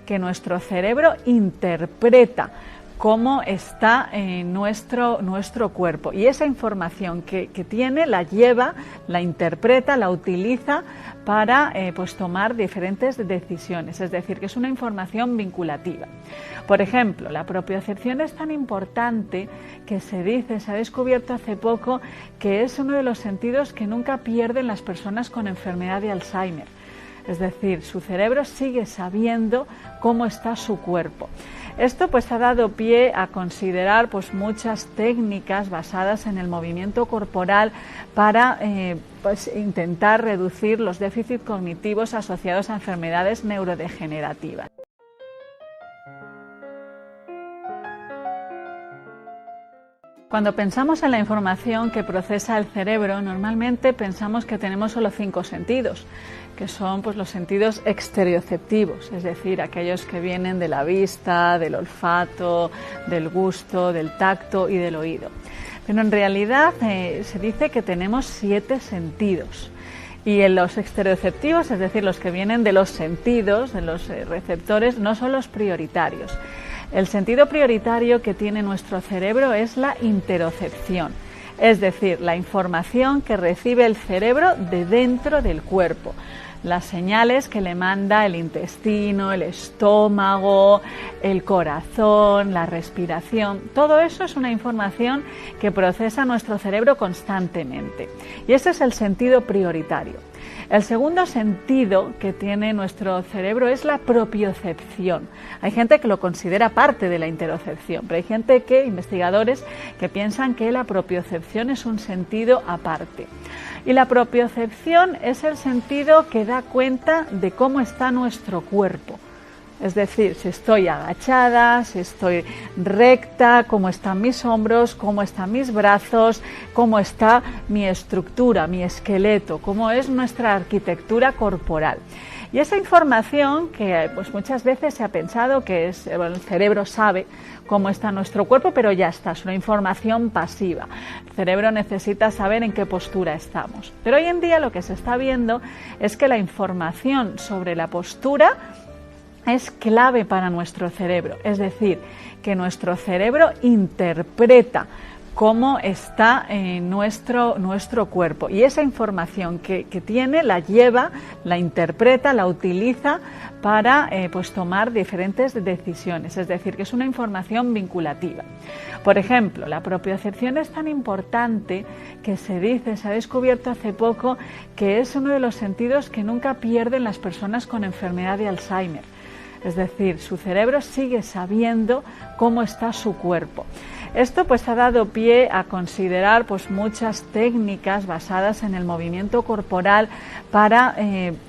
que nuestro cerebro interpreta cómo está nuestro cuerpo, y esa información que tiene la lleva, la interpreta, la utiliza para pues tomar diferentes decisiones, es decir, que es una información vinculativa. Por ejemplo, la propiocepción es tan importante que se ha descubierto hace poco que es uno de los sentidos que nunca pierden las personas con enfermedad de Alzheimer. Es decir, su cerebro sigue sabiendo cómo está su cuerpo. Esto pues ha dado pie a considerar pues muchas técnicas basadas en el movimiento corporal para pues intentar reducir los déficits cognitivos asociados a enfermedades neurodegenerativas. Cuando pensamos en la información que procesa el cerebro, normalmente pensamos que tenemos solo 5 sentidos, que son pues, los sentidos exterioceptivos, es decir, aquellos que vienen de la vista, del olfato, del gusto, del tacto y del oído. Pero en realidad se dice que tenemos 7 sentidos. Y en los exterioceptivos, es decir, los que vienen de los sentidos, de los receptores, no son los prioritarios. El sentido prioritario que tiene nuestro cerebro es la interocepción, es decir, la información que recibe el cerebro de dentro del cuerpo, las señales que le manda el intestino, el estómago, el corazón, la respiración. Todo eso es una información que procesa nuestro cerebro constantemente, y ese es el sentido prioritario. El segundo sentido que tiene nuestro cerebro es la propiocepción. Hay gente que lo considera parte de la interocepción, pero hay investigadores que piensan que la propiocepción es un sentido aparte. Y la propiocepción es el sentido que da cuenta de cómo está nuestro cuerpo. Es decir, si estoy agachada, si estoy recta, cómo están mis hombros, cómo están mis brazos, cómo está mi estructura, mi esqueleto, cómo es nuestra arquitectura corporal. Y esa información que pues muchas veces se ha pensado que el cerebro sabe cómo está nuestro cuerpo, pero ya está, es una información pasiva. El cerebro necesita saber en qué postura estamos. Pero hoy en día lo que se está viendo es que la información sobre la postura es clave para nuestro cerebro, es decir, que nuestro cerebro interpreta cómo está nuestro cuerpo, y esa información que tiene la lleva, la interpreta, la utiliza para pues tomar diferentes decisiones, es decir, que es una información vinculativa. Por ejemplo, la propiocepción es tan importante que se ha descubierto hace poco que es uno de los sentidos que nunca pierden las personas con enfermedad de Alzheimer. Es decir, su cerebro sigue sabiendo cómo está su cuerpo. Esto pues ha dado pie a considerar pues muchas técnicas basadas en el movimiento corporal para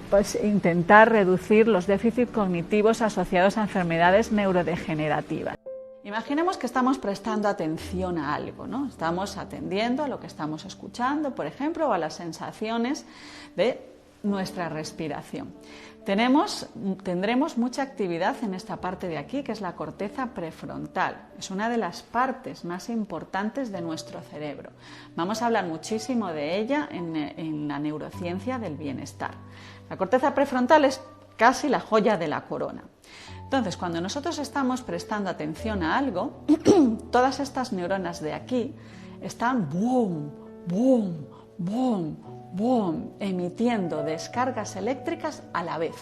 pues intentar reducir los déficits cognitivos asociados a enfermedades neurodegenerativas. Imaginemos que estamos prestando atención a algo, ¿no? Estamos atendiendo a lo que estamos escuchando, por ejemplo, o a las sensaciones de nuestra respiración. Tendremos mucha actividad en esta parte de aquí, que es la corteza prefrontal. Es una de las partes más importantes de nuestro cerebro. Vamos a hablar muchísimo de ella en la neurociencia del bienestar. La corteza prefrontal es casi la joya de la corona. Entonces, cuando nosotros estamos prestando atención a algo, todas estas neuronas de aquí están boom, boom, boom, boom, emitiendo descargas eléctricas a la vez.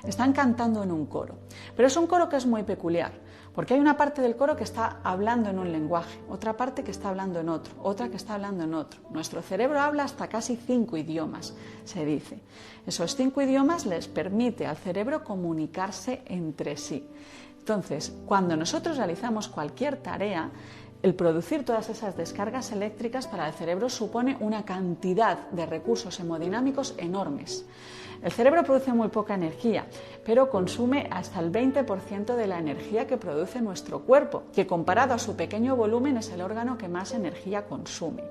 Están cantando en un coro. Pero es un coro que es muy peculiar, porque hay una parte del coro que está hablando en un lenguaje, otra parte que está hablando en otro, otra que está hablando en otro. Nuestro cerebro habla hasta casi 5 idiomas, se dice. Esos 5 idiomas les permite al cerebro comunicarse entre sí. Entonces, cuando nosotros realizamos cualquier tarea, el producir todas esas descargas eléctricas para el cerebro supone una cantidad de recursos hemodinámicos enormes. El cerebro produce muy poca energía, pero consume hasta el 20% de la energía que produce nuestro cuerpo, que comparado a su pequeño volumen es el órgano que más energía consume.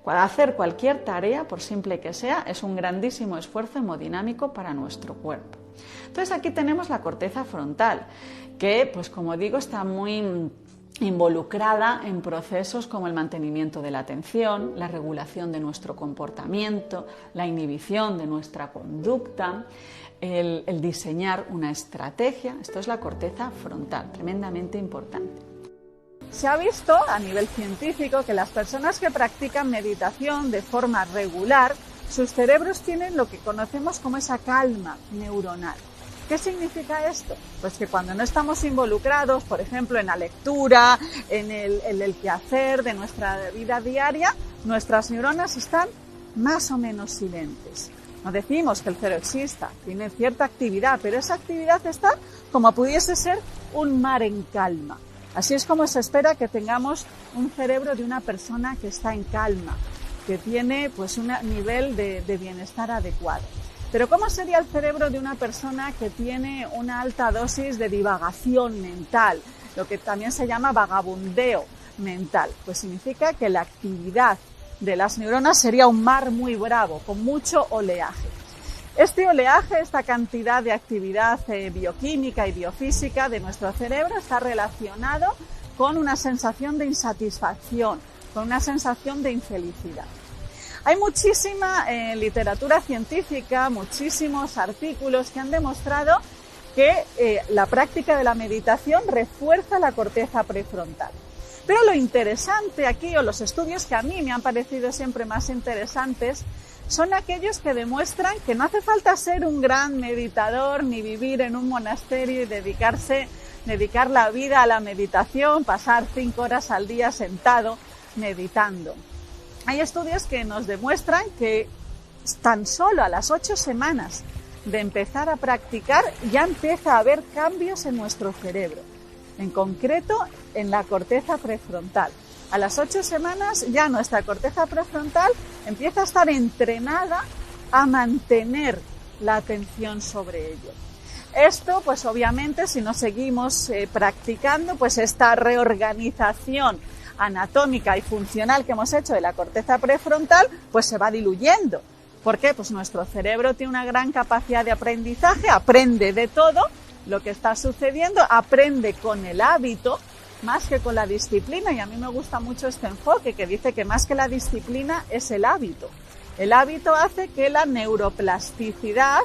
Hacer cualquier tarea, por simple que sea, es un grandísimo esfuerzo hemodinámico para nuestro cuerpo. Entonces aquí tenemos la corteza frontal, que, pues como digo, está muy involucrada en procesos como el mantenimiento de la atención, la regulación de nuestro comportamiento, la inhibición de nuestra conducta, el diseñar una estrategia. Esto es la corteza frontal, tremendamente importante. Se ha visto a nivel científico que las personas que practican meditación de forma regular, sus cerebros tienen lo que conocemos como esa calma neuronal. ¿Qué significa esto? Pues que cuando no estamos involucrados, por ejemplo, en la lectura, en el quehacer de nuestra vida diaria, nuestras neuronas están más o menos silentes. No decimos que el cerebro exista, tiene cierta actividad, pero esa actividad está como pudiese ser un mar en calma. Así es como se espera que tengamos un cerebro de una persona que está en calma, que tiene pues un nivel de bienestar adecuado. Pero ¿cómo sería el cerebro de una persona que tiene una alta dosis de divagación mental, lo que también se llama vagabundeo mental? Pues significa que la actividad de las neuronas sería un mar muy bravo, con mucho oleaje. Este oleaje, esta cantidad de actividad bioquímica y biofísica de nuestro cerebro está relacionado con una sensación de insatisfacción, con una sensación de infelicidad. Hay muchísima literatura científica, muchísimos artículos que han demostrado que la práctica de la meditación refuerza la corteza prefrontal. Pero lo interesante aquí, o los estudios que a mí me han parecido siempre más interesantes, son aquellos que demuestran que no hace falta ser un gran meditador ni vivir en un monasterio y dedicar la vida a la meditación, pasar 5 horas al día sentado meditando. Hay estudios que nos demuestran que tan solo a las 8 semanas de empezar a practicar ya empieza a haber cambios en nuestro cerebro, en concreto en la corteza prefrontal. A las 8 semanas ya nuestra corteza prefrontal empieza a estar entrenada a mantener la atención sobre ello. Esto, pues obviamente, si no seguimos practicando, pues esta reorganización anatómica y funcional que hemos hecho de la corteza prefrontal, pues se va diluyendo. ¿Por qué? Pues nuestro cerebro tiene una gran capacidad de aprendizaje, aprende de todo lo que está sucediendo, aprende con el hábito, más que con la disciplina, y a mí me gusta mucho este enfoque que dice que más que la disciplina es el hábito. El hábito hace que la neuroplasticidad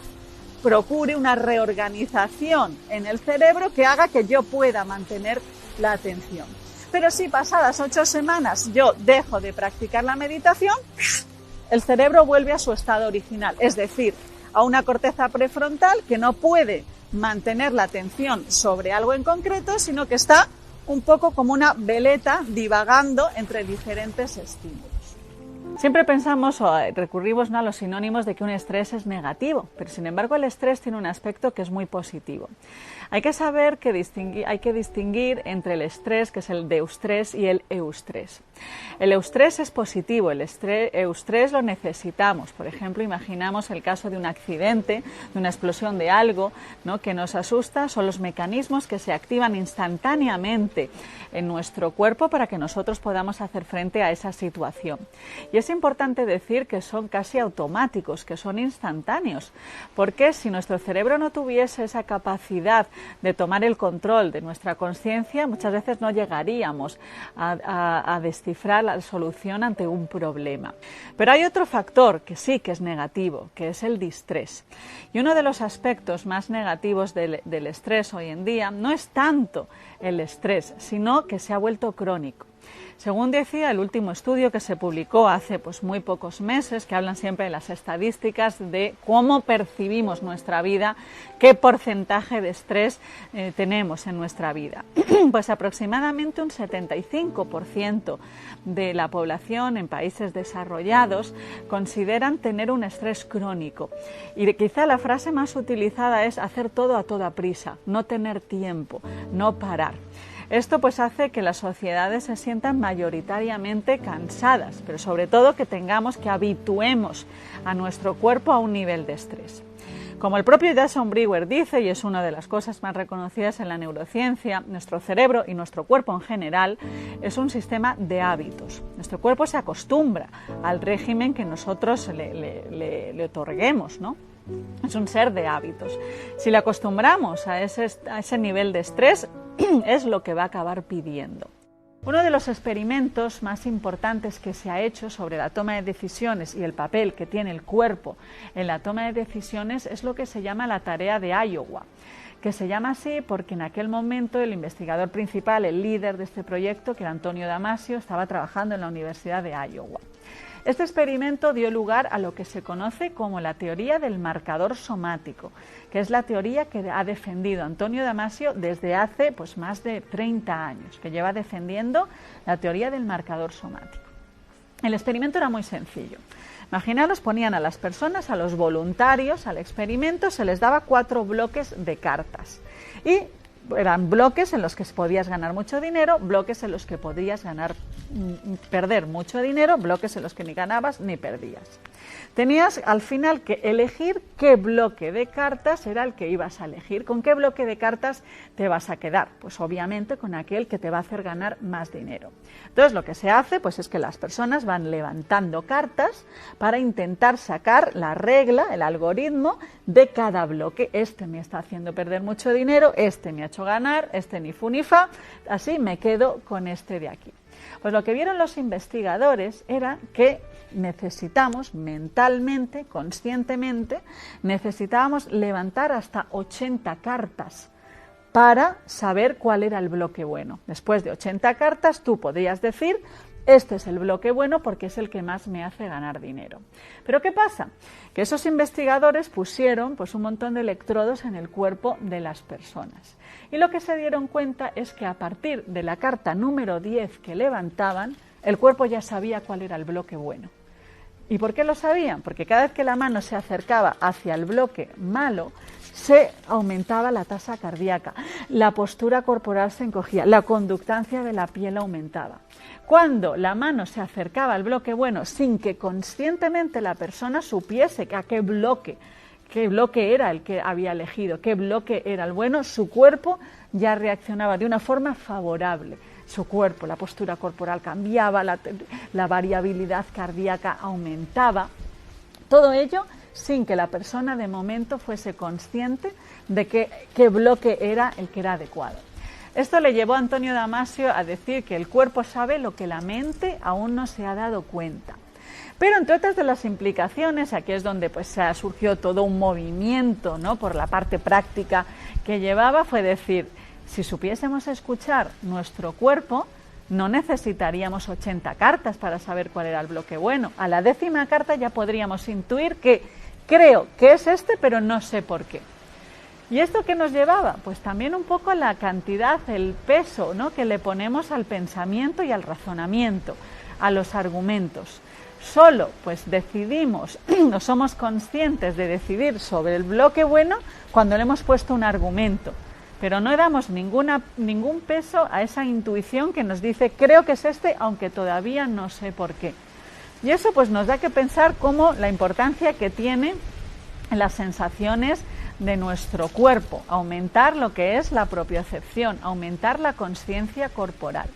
procure una reorganización en el cerebro que haga que yo pueda mantener la atención. Pero si pasadas 8 semanas yo dejo de practicar la meditación, el cerebro vuelve a su estado original, es decir, a una corteza prefrontal que no puede mantener la atención sobre algo en concreto, sino que está un poco como una veleta divagando entre diferentes estímulos. Siempre pensamos o recurrimos a los sinónimos de que un estrés es negativo, pero sin embargo el estrés tiene un aspecto que es muy positivo. Hay que saber que hay que distinguir entre el estrés, que es el deustrés, y el eustrés. El eustrés es positivo, el eustrés lo necesitamos. Por ejemplo, imaginamos el caso de un accidente, de una explosión de algo, ¿no?, que nos asusta. Son los mecanismos que se activan instantáneamente en nuestro cuerpo para que nosotros podamos hacer frente a esa situación. Y es importante decir que son casi automáticos, que son instantáneos, porque si nuestro cerebro no tuviese esa capacidad de tomar el control de nuestra conciencia, muchas veces no llegaríamos a descifrar la solución ante un problema. Pero hay otro factor que sí que es negativo, que es el distrés. Y uno de los aspectos más negativos del estrés hoy en día no es tanto el estrés, sino que se ha vuelto crónico. Según decía el último estudio que se publicó hace muy pocos meses, que hablan siempre de las estadísticas de cómo percibimos nuestra vida, qué porcentaje de estrés tenemos en nuestra vida. Pues aproximadamente un 75% de la población en países desarrollados consideran tener un estrés crónico. Y quizá la frase más utilizada es hacer todo a toda prisa, no tener tiempo, no parar. Esto pues hace que las sociedades se sientan mayoritariamente cansadas, pero sobre todo que habituemos a nuestro cuerpo a un nivel de estrés. Como el propio Jason Brewer dice, y es una de las cosas más reconocidas en la neurociencia, nuestro cerebro y nuestro cuerpo en general es un sistema de hábitos. Nuestro cuerpo se acostumbra al régimen que nosotros le otorguemos, ¿no? Es un ser de hábitos. Si le acostumbramos a ese nivel de estrés, es lo que va a acabar pidiendo. Uno de los experimentos más importantes que se ha hecho sobre la toma de decisiones y el papel que tiene el cuerpo en la toma de decisiones es lo que se llama la tarea de Iowa, que se llama así porque en aquel momento el investigador principal, el líder de este proyecto, que era Antonio Damasio, estaba trabajando en la Universidad de Iowa. Este experimento dio lugar a lo que se conoce como la teoría del marcador somático, que es la teoría que ha defendido Antonio Damasio desde hace más de 30 años, que lleva defendiendo la teoría del marcador somático. El experimento era muy sencillo. Imaginaros, ponían a las personas, a los voluntarios al experimento, se les daba 4 bloques de cartas y eran bloques en los que podías ganar mucho dinero, bloques en los que podías perder mucho dinero, bloques en los que ni ganabas ni perdías. Tenías al final que elegir qué bloque de cartas era el que ibas a elegir, con qué bloque de cartas te vas a quedar, pues obviamente con aquel que te va a hacer ganar más dinero. Entonces lo que se hace es que las personas van levantando cartas para intentar sacar la regla, el algoritmo de cada bloque. Este me está haciendo perder mucho dinero, este me ha hecho ganar, este ni fu ni fa, así me quedo con este de aquí. Pues lo que vieron los investigadores era que necesitamos mentalmente, conscientemente, necesitábamos levantar hasta 80 cartas para saber cuál era el bloque bueno. Después de 80 cartas tú podrías decir: este es el bloque bueno porque es el que más me hace ganar dinero. Pero ¿qué pasa? Que esos investigadores pusieron un montón de electrodos en el cuerpo de las personas. Y lo que se dieron cuenta es que a partir de la carta número 10 que levantaban, el cuerpo ya sabía cuál era el bloque bueno. ¿Y por qué lo sabían? Porque cada vez que la mano se acercaba hacia el bloque malo, se aumentaba la tasa cardíaca, la postura corporal se encogía, la conductancia de la piel aumentaba. Cuando la mano se acercaba al bloque bueno sin que conscientemente la persona supiese a qué bloque era el que había elegido, qué bloque era el bueno, su cuerpo ya reaccionaba de una forma favorable. Su cuerpo, la postura corporal cambiaba, la variabilidad cardíaca aumentaba. Todo ello sin que la persona de momento fuese consciente de qué bloque era el que era adecuado. Esto le llevó a Antonio Damasio a decir que el cuerpo sabe lo que la mente aún no se ha dado cuenta. Pero entre otras de las implicaciones, aquí es donde surgió todo un movimiento, ¿no?, por la parte práctica que llevaba, fue decir: si supiésemos escuchar nuestro cuerpo, no necesitaríamos 80 cartas para saber cuál era el bloque bueno. A la 10ª carta ya podríamos intuir que creo que es este, pero no sé por qué. ¿Y esto qué nos llevaba? Pues también un poco la cantidad, el peso, ¿no?, que le ponemos al pensamiento y al razonamiento, a los argumentos. Solo decidimos o somos conscientes de decidir sobre el bloque bueno cuando le hemos puesto un argumento, pero no damos ningún peso a esa intuición que nos dice: creo que es este, aunque todavía no sé por qué. Y eso nos da que pensar cómo la importancia que tiene en las sensaciones de nuestro cuerpo, aumentar lo que es la propiocepción, aumentar la consciencia corporal.